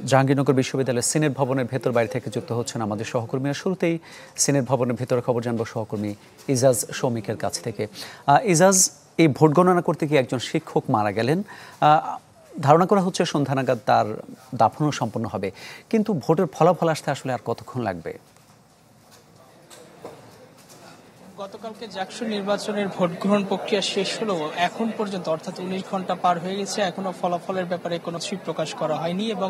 জাহাঙ্গীরনগর বিশ্ববিদ্যালয়ের সিনেট ভবনের ভেতর বাইরে থেকে যুক্ত হচ্ছেন আমাদের সহকর্মীরা। শুরুতেই সিনেট ভবনের ভেতর খবর জানবো সহকর্মী ইজাজ শৌমিকের কাছ থেকে। ইজাজ, এই ভোট গণনা করতে গিয়ে একজন শিক্ষক মারা গেলেন। ধারণা করা হচ্ছে সন্ধ্যা নাগাদ তার দাফনও সম্পন্ন হবে, কিন্তু ভোটের ফলাফল আসতে আসলে আর কতক্ষণ লাগবে? গতকালকে জাকসু নির্বাচনের ভোট গ্রহণ প্রক্রিয়া শেষ হলেও এখন পর্যন্ত অর্থাৎ 19 ঘন্টা পার হয়ে গেছে, এখনো ফলাফলের ব্যাপারে কোনো ছবি প্রকাশ করা হয়নি। এবং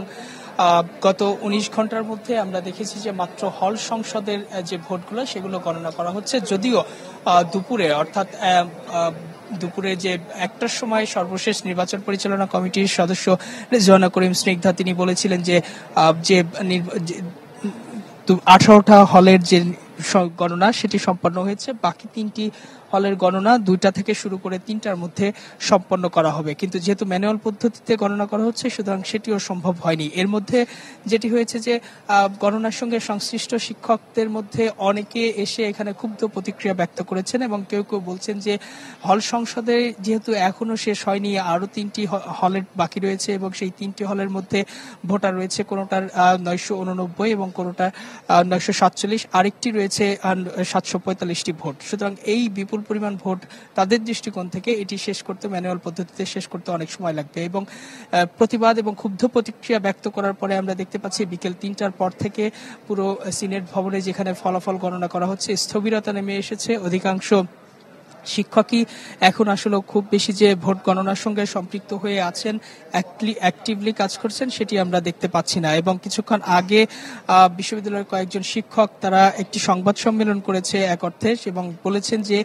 গত 19 ঘন্টার মধ্যে আমরা দেখেছি যে মাত্র হল সংসদের যে ভোটগুলো সেগুলো গণনা করা হচ্ছে, যদিও দুপুরে অর্থাৎ দুপুরে যে একটার সময় সর্বশেষ নির্বাচন পরিচালনা কমিটির সদস্য রেজওয়ানা করিম স্নিগ্ধা তিনি বলেছিলেন যে 18টা হলের যে গণনা সেটি সম্পন্ন হয়েছে, বাকি 3টি হলের গণনা 2টা থেকে শুরু করে 3টার মধ্যে সম্পন্ন করা হবে। কিন্তু যেহেতু ম্যানুয়াল পদ্ধতিতে গণনা করা হচ্ছে, সুতরাং সেটিও সম্ভব হয়নি। এর মধ্যে যেটি হয়েছে যে গণনার সঙ্গে সংশ্লিষ্ট শিক্ষকদের মধ্যে অনেকে এসে এখানে ক্ষুব্ধ প্রতিক্রিয়া ব্যক্ত করেছেন এবং কেউ কেউ বলছেন যে হল সংসদে যেহেতু এখনো শেষ হয়নি, আরো 3টি হলের বাকি রয়েছে এবং সেই 3টি হলের মধ্যে ভোটার রয়েছে, কোনোটার 989 এবং কোনোটার 947, আরেকটি রয়েছে 745টি ভোট। সুতরাং এই বিপুল পরিমাণ ভোট তাদের দৃষ্টিকোণ থেকে এটি শেষ করতে, ম্যানুয়াল পদ্ধতিতে শেষ করতে অনেক সময় লাগবে। এবং প্রতিবাদ এবং ক্ষুব্ধ প্রতিক্রিয়া ব্যক্ত করার পরে আমরা দেখতে পাচ্ছি বিকেল 3টার পর থেকে পুরো সিনেট ভবনে যেখানে ফলাফল গণনা করা হচ্ছে স্থবিরতা নেমে এসেছে। অধিকাংশ শিক্ষকই এখন আসলে খুব বেশি যে ভোট গণনার সঙ্গে সম্পৃক্ত হয়ে আছেন, অ্যাক্টিভলি কাজ করছেন, সেটি আমরা দেখতে পাচ্ছি না। এবং কিছুক্ষণ আগে বিশ্ববিদ্যালয়ের কয়েকজন শিক্ষক তারা একটি সংবাদ সম্মেলন করেছে এক অর্থে এবং বলেছেন যে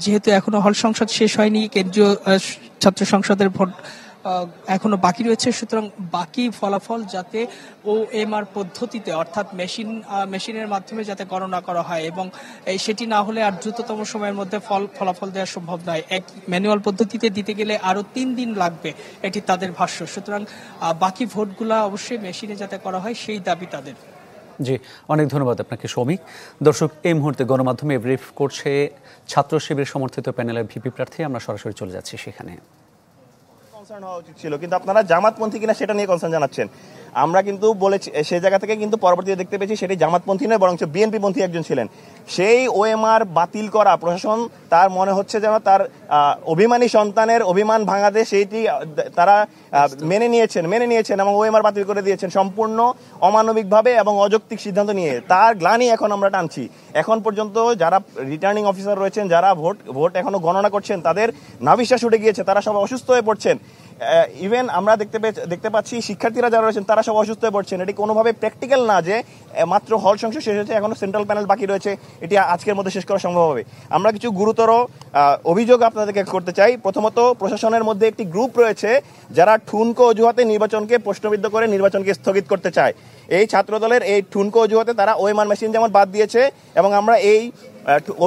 যেহেতু এখনো হল সংসদ শেষ হয়নি, কেন্দ্রীয় ছাত্র সংসদের ভোট এখনো বাকি রয়েছে, সুতরাং বাকি ফলাফল যাতে OMR পদ্ধতিতে অর্থাৎ মেশিনের মাধ্যমে যাতে গণনা করা হয় এবং সেটি না হলে আর দ্রুততম সময়ের মধ্যে ফলাফল দেওয়া সম্ভব নয়। এক ম্যানুয়াল পদ্ধতিতে দিতে গেলে আরো 3 দিন লাগবে, এটি তাদের ভাষ্য। সুতরাং বাকি ভোটগুলা অবশ্যই মেশিনে যাতে করা হয় সেই দাবি তাদের। জি, অনেক ধন্যবাদ আপনাকে সৌমিক। দর্শক, এই মুহূর্তে গণমাধ্যমে ব্রিফ করছে ছাত্র শিবির সমর্থিত প্যানেলের ভিপি প্রার্থী। আমরা সরাসরি চলে যাচ্ছি সেখানে। হওয়া উচিত ছিল, কিন্তু আপনারা জামাতপন্থী কিনা সেটা নিয়ে কনসার্ন জানাচ্ছেন। আমরা কিন্তু বলেছি সেই জায়গা থেকে, কিন্তু পরবর্তীতে দেখতে পেয়েছি সেটি জামাতপন্থী নয়, বরং বিএনপি পন্থী একজন ছিলেন। সেই OMR বাতিল করা প্রশাসন, তার মনে হচ্ছে যেন তার অভিমানী সন্তানের অভিমান ভাঙাতে সেইটি তারা মেনে নিয়েছেন এবং OMR বাতিল করে দিয়েছেন সম্পূর্ণ অমানবিকভাবে এবং অযৌক্তিক সিদ্ধান্ত নিয়ে। তার গ্লানি এখন আমরা টানছি। এখন পর্যন্ত যারা রিটার্নিং অফিসার রয়েছেন, যারা ভোট এখনো গণনা করছেন, তাদের নাভিশ্বাস উঠে গিয়েছে, তারা সব অসুস্থ হয়ে পড়ছেন। ইভেন আমরা দেখতে পাচ্ছি শিক্ষার্থীরা যারা রয়েছেন তারা সব অসুস্থ হয়ে পড়ছেন। এটি কোনোভাবে প্র্যাকটিক্যাল না যে মাত্র হল সংসদ শেষ হয়েছে, এখনো সেন্ট্রাল প্যানেল বাকি রয়েছে, এটি আজকের মধ্যে শেষ করা সম্ভব হবে। আমরা কিছু গুরুতর অভিযোগ আপনাদেরকে করতে চাই। প্রথমত, প্রশাসনের মধ্যে একটি গ্রুপ রয়েছে যারা ঠুনকো অজুহাতে নির্বাচনকে প্রশ্নবিদ্ধ করে নির্বাচনকে স্থগিত করতে চায়। এই ছাত্রদলের এই ঠুনকো অজুহাতে তারা OMR মেশিন যেমন বাদ দিয়েছে এবং আমরা এই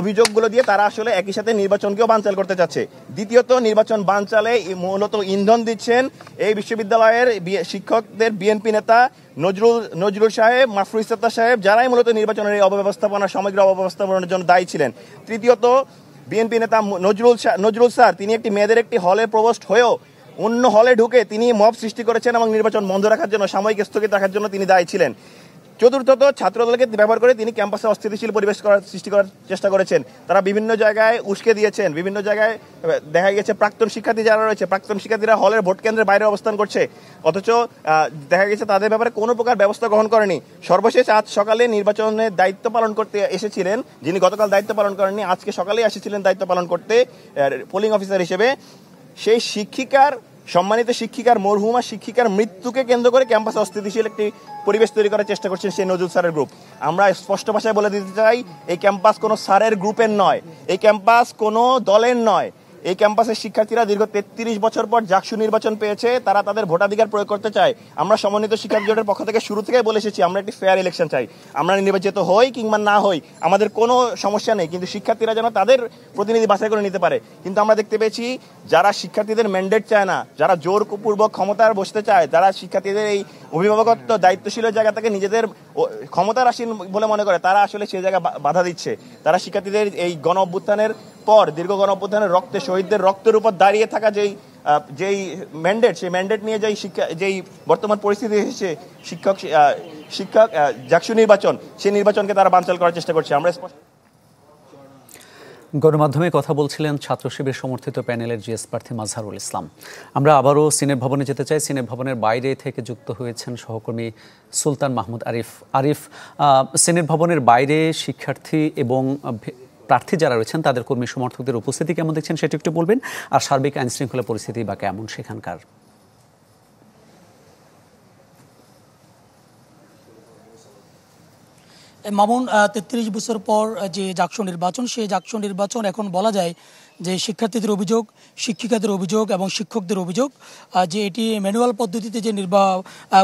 অভিযোগগুলো দিয়ে তারা আসলে একই সাথে নির্বাচনকেও বানচাল করতে চাচ্ছে। দ্বিতীয়ত, নির্বাচন বানচালে মূলত ইন্ধন দিচ্ছেন এই বিশ্ববিদ্যালয়ের শিক্ষকদের বিএনপি নেতা নজরুল সাহেব, মাফরুজ সত্তার সাহেব, যারাই মূলত নির্বাচনের এই অব্যবস্থাপনা, সমগ্র অব্যবস্থাপনার জন্য দায়ী ছিলেন। তৃতীয়ত, বিএনপি নেতা নজরুল স্যার, তিনি একটি মেয়েদের একটি হলে প্রবোস্ট হয়েও অন্য হলে ঢুকে তিনি মব সৃষ্টি করেছেন এবং নির্বাচন বন্ধ রাখার জন্য, সাময়িক স্থগিত রাখার জন্য তিনি দায়ী ছিলেন। চতুর্থত, ছাত্রদলকে ব্যবহার করে তিনি ক্যাম্পাসে অস্থিতিশীল পরিবেশ সৃষ্টি করার চেষ্টা করেছেন। তারা বিভিন্ন জায়গায় উস্কে দিয়েছেন, বিভিন্ন জায়গায় দেখা গেছে প্রাক্তন শিক্ষার্থী যারা রয়েছে, প্রাক্তন শিক্ষার্থীরা হলের ভোট কেন্দ্রের বাইরে অবস্থান করছে, অথচ দেখা গেছে তাদের ব্যাপারে কোনো প্রকার ব্যবস্থা গ্রহণ করেনি। সর্বশেষ আজ সকালে নির্বাচনের দায়িত্ব পালন করতে এসেছিলেন যিনি গতকাল দায়িত্ব পালন করেননি, আজকে সকালেই এসেছিলেন দায়িত্ব পালন করতে পোলিং অফিসার হিসেবে। সেই সম্মানিত শিক্ষিকার, মরহুমা শিক্ষিকার মৃত্যুকে কেন্দ্র করে ক্যাম্পাসে অস্থিতিশীল একটি পরিবেশ তৈরি করার চেষ্টা করছেন সেই নজরুল স্যারের গ্রুপ। আমরা স্পষ্ট ভাষায় বলে দিতে চাই, এই ক্যাম্পাস কোনো স্যারের গ্রুপের নয়, এই ক্যাম্পাস কোনো দলের নয়। এই ক্যাম্পাসের শিক্ষার্থীরা দীর্ঘ 33 বছর পর জাকসু নির্বাচন পেয়েছে, তারা তাদের ভোটাধিকার প্রয়োগ করতে চায়। আমরা সমন্বিত শিক্ষার্থী জোটের পক্ষ থেকে শুরু থেকে বলে এসেছি, আমরা একটি ফেয়ার ইলেকশন চাই। আমরা নির্বাচিত হই কিংবা না হই আমাদের কোনো সমস্যা নেই, কিন্তু শিক্ষার্থীরা যেন তাদের প্রতিনিধি বাছাই করে নিতে পারে। কিন্তু আমরা দেখতে পেয়েছি যারা শিক্ষার্থীদের ম্যান্ডেট চায় না, যারা জোরপূর্বক ক্ষমতার বসতে চায়, যারা শিক্ষার্থীদের এই অভিভাবকত্ব দায়িত্বশীলের জায়গা থেকে নিজেদের ক্ষমতার আসীন বলে মনে করে, তারা আসলে সেই জায়গায় বাধা দিচ্ছে। তারা শিক্ষার্থীদের এই গণ অভ্যুত্থানের পর, দীর্ঘ গণ অভ্যুত্থানের রক্তে, শহীদদের রক্তের উপর দাঁড়িয়ে থাকা যেই যেই ম্যান্ডেট, সেই ম্যান্ডেট নিয়ে যেই বর্তমান পরিস্থিতি এসেছে শিক্ষক জাকসু নির্বাচন, সেই নির্বাচনকে তারা বানচাল করার চেষ্টা করছে। আমরা গণমাধ্যমে কথা বলছিলেন ছাত্র শিবির সমর্থিত প্যানেলের জিএস প্রার্থী মাজহারুল ইসলাম। আমরা আবারও সিনেট ভবনে যেতে চাই। সিনেট ভবনের বাইরে থেকে যুক্ত হয়েছেন সহকর্মী সুলতান মাহমুদ আরিফ। সিনেট ভবনের বাইরে শিক্ষার্থী এবং প্রার্থী যারা রয়েছেন তাদের কর্মী সমর্থকদের উপস্থিতি কেমন দেখছেন সেটা একটু বলবেন, আর সার্বিক আইন শৃঙ্খলা পরিস্থিতি বা কেমন সেখানকার? মামুন, ৩৩ বছর পর যে জাকসু নির্বাচন, সেই জাকসু নির্বাচন এখন বলা যায় যে শিক্ষার্থীদের অভিযোগ, শিক্ষিকাদের অভিযোগ এবং শিক্ষকদের অভিযোগ যে এটি ম্যানুয়াল পদ্ধতিতে যে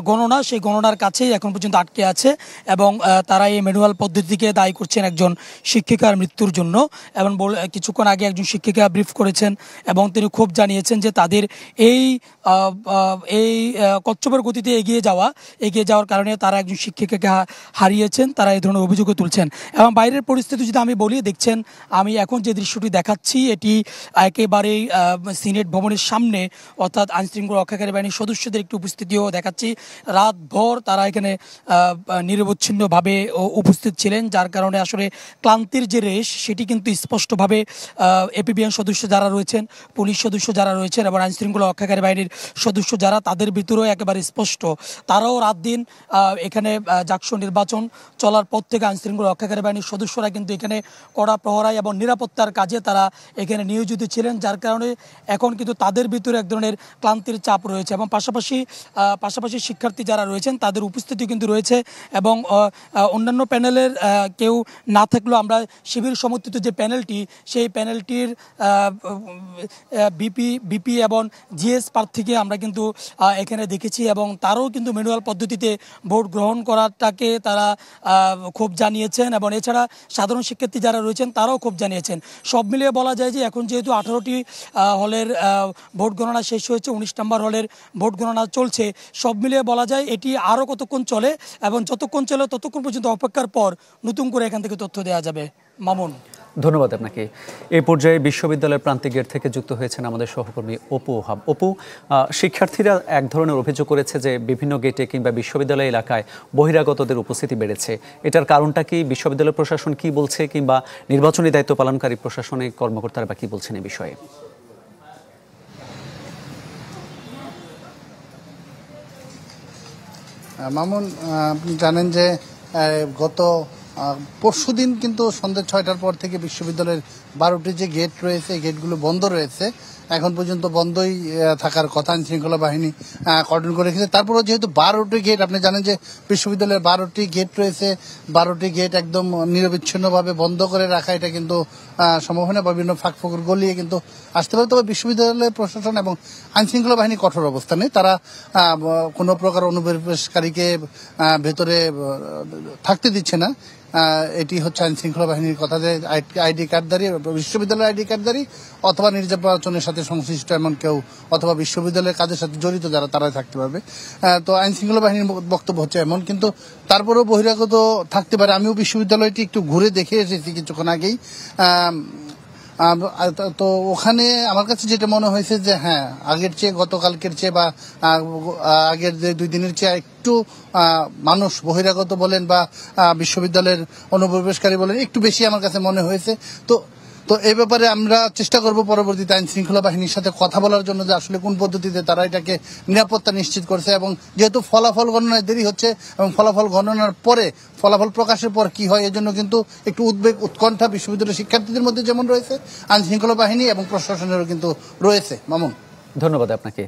গণনা, সেই গণনার কাছেই এখন পর্যন্ত আটকে আছে এবং তারা এই ম্যানুয়াল পদ্ধতিকে দায়ী করছেন একজন শিক্ষিকার মৃত্যুর জন্য। এবং কিছুক্ষণ আগে একজন শিক্ষিকা ব্রিফ করেছেন এবং তিনি ক্ষোভ জানিয়েছেন যে তাদের এই কচ্ছপের গতিতে এগিয়ে যাওয়ার কারণে তারা একজন শিক্ষিকাকে হারিয়েছেন। তারা এই ধরনের অভিযোগও তুলছেন। এবং বাইরের পরিস্থিতি যদি আমি বলি, দেখছেন আমি এখন যে দৃশ্যটি দেখাচ্ছি এটি একেবারেই সিনেট ভবনের সামনে, অর্থাৎ আইনশৃঙ্খলা রক্ষাকারী বাহিনীর সদস্যদের একটি উপস্থিতিও দেখাচ্ছি। রাতভর তারা এখানে নিরবচ্ছিন্নভাবে উপস্থিত ছিলেন, যার কারণে আসলে ক্লান্তির যে রেশ সেটি কিন্তু স্পষ্টভাবে এপিবিএন সদস্য যারা রয়েছেন, পুলিশ সদস্য যারা রয়েছেন এবং আইনশৃঙ্খলা রক্ষাকারী বাহিনীর সদস্য যারা, তাদের ভিতরেও একেবারে স্পষ্ট। তারাও রাত দিন এখানে জাকসু নির্বাচন চলার পর থেকে আইনশৃঙ্খলা রক্ষাকারী বাহিনীর সদস্যরা কিন্তু এখানে কড়া প্রহরায় এবং নিরাপত্তার কাজে তারা এখানে নিয়োজিত ছিলেন, যার কারণে এখন কিন্তু তাদের ভিতরে এক ধরনের ক্লান্তির চাপ রয়েছে। এবং পাশাপাশি শিক্ষার্থী যারা রয়েছেন তাদের উপস্থিতি কিন্তু রয়েছে। এবং অন্যান্য প্যানেলের কেউ না থাকলেও আমরা শিবির সমর্থিত যে প্যানেলটি, সেই প্যানেলটির বিপি এবং জিএস প্রার্থীকে আমরা কিন্তু এখানে দেখেছি এবং তারাও কিন্তু ম্যানুয়াল পদ্ধতিতে ভোট গ্রহণ করাটাকে তারা ক্ষোভ জানিয়েছেন। এবং এছাড়া সাধারণ শিক্ষার্থী যারা রয়েছেন তারাও ক্ষোভ জানিয়েছেন। সব মিলিয়ে বলা যায় যে এখন যেহেতু 18টি হলের ভোট গণনা শেষ হয়েছে, 19 নম্বর হলের ভোট গণনা চলছে, সব মিলিয়ে বলা যায় এটি আরও কতক্ষণ চলে এবং যতক্ষণ চলে ততক্ষণ পর্যন্ত অপেক্ষার পর নতুন করে এখান থেকে তথ্য দেওয়া যাবে। মামুন, ধন্যবাদ আপনাকে। এই পর্যায়ে বিশ্ববিদ্যালয়ের প্রান্তিক গেট থেকে যুক্ত হয়েছেন আমাদের সহকর্মী অপু ওহাব। অপু, শিক্ষার্থীরা এক ধরনের অভিযোগ করেছে যে বিভিন্ন গেটে কিংবা বিশ্ববিদ্যালয় এলাকায় বহিরাগতদের উপস্থিতি বেড়েছে। এটার কারণটা কি? বিশ্ববিদ্যালয় প্রশাসন কি বলছে কিংবা নির্বাচনী দায়িত্ব পালনকারী প্রশাসনিক কর্মকর্তারা বা কি বলছেন এই বিষয়ে? মামুন, আপনি জানেন যে গত পরশুদিন কিন্তু সন্ধ্যে 6টার পর থেকে বিশ্ববিদ্যালয়ের 12টি যে গেট রয়েছে, এই গেটগুলো বন্ধ রয়েছে। এখন পর্যন্ত বন্ধই থাকার কথা, আইনশৃঙ্খলা বাহিনী কর্ডন করে রেখেছে। তারপরেও যেহেতু 12টি গেট, আপনি জানেন যে বিশ্ববিদ্যালয়ের 12টি গেট রয়েছে, 12টি গেট একদম নিরবিচ্ছিন্নভাবে বন্ধ করে রাখা এটা কিন্তু সম্ভব হয় না, বিভিন্ন ফাঁকফোকর গলিয়ে কিন্তু আসতে পারে। তবে বিশ্ববিদ্যালয়ের প্রশাসন এবং আইনশৃঙ্খলা বাহিনী কঠোর অবস্থানে, তারা কোনো প্রকার অনুপ্রবেশকারীকে ভেতরে থাকতে দিচ্ছে না। এটি হচ্ছে আইন শৃঙ্খলা বাহিনীর কথা, যে আইডি কার্ডধারী, বিশ্ববিদ্যালয়ের আইডি কার্ডধারী অথবা নির্বাচনের সাথে সংশ্লিষ্ট এমন কেউ অথবা বিশ্ববিদ্যালয়ের কাজের সাথে জড়িত যারা, তারাই থাকতে পারবে। তো আইন শৃঙ্খলা বাহিনীর বক্তব্য হচ্ছে এমন, কিন্তু তারপরেও বহিরাগত থাকতে পারে। আমিও বিশ্ববিদ্যালয়টি একটু ঘুরে দেখে এসেছি কিছুক্ষণ আগেই। তো ওখানে আমার কাছে যেটা মনে হয়েছে যে হ্যাঁ, আগের চেয়ে, গতকালকের চেয়ে বা আগের যে 2 দিনের চেয়ে একটু মানুষ বহিরাগত বলেন বা বিশ্ববিদ্যালয়ের অনুপ্রবেশকারী বলেন একটু বেশি আমার কাছে মনে হয়েছে। তো এই ব্যাপারে আমরা চেষ্টা করব পরবর্তীতে আইন শৃঙ্খলা বাহিনীর সাথে কথা বলার জন্য, যে আসলে কোন পদ্ধতিতে তারা এটাকে নিরাপত্তা নিশ্চিত করছে। এবং যেহেতু ফলাফল গণনায় দেরি হচ্ছে এবং ফলাফল গণনার পরে ফলাফল প্রকাশের পর কি হয়, এজন্য কিন্তু একটু উদ্বেগ, উৎকণ্ঠা বিশ্ববিদ্যালয়ের শিক্ষার্থীদের মধ্যে যেমন রয়েছে, আইন শৃঙ্খলা বাহিনী এবং প্রশাসনেরও কিন্তু রয়েছে। মামুন, ধন্যবাদ আপনাকে।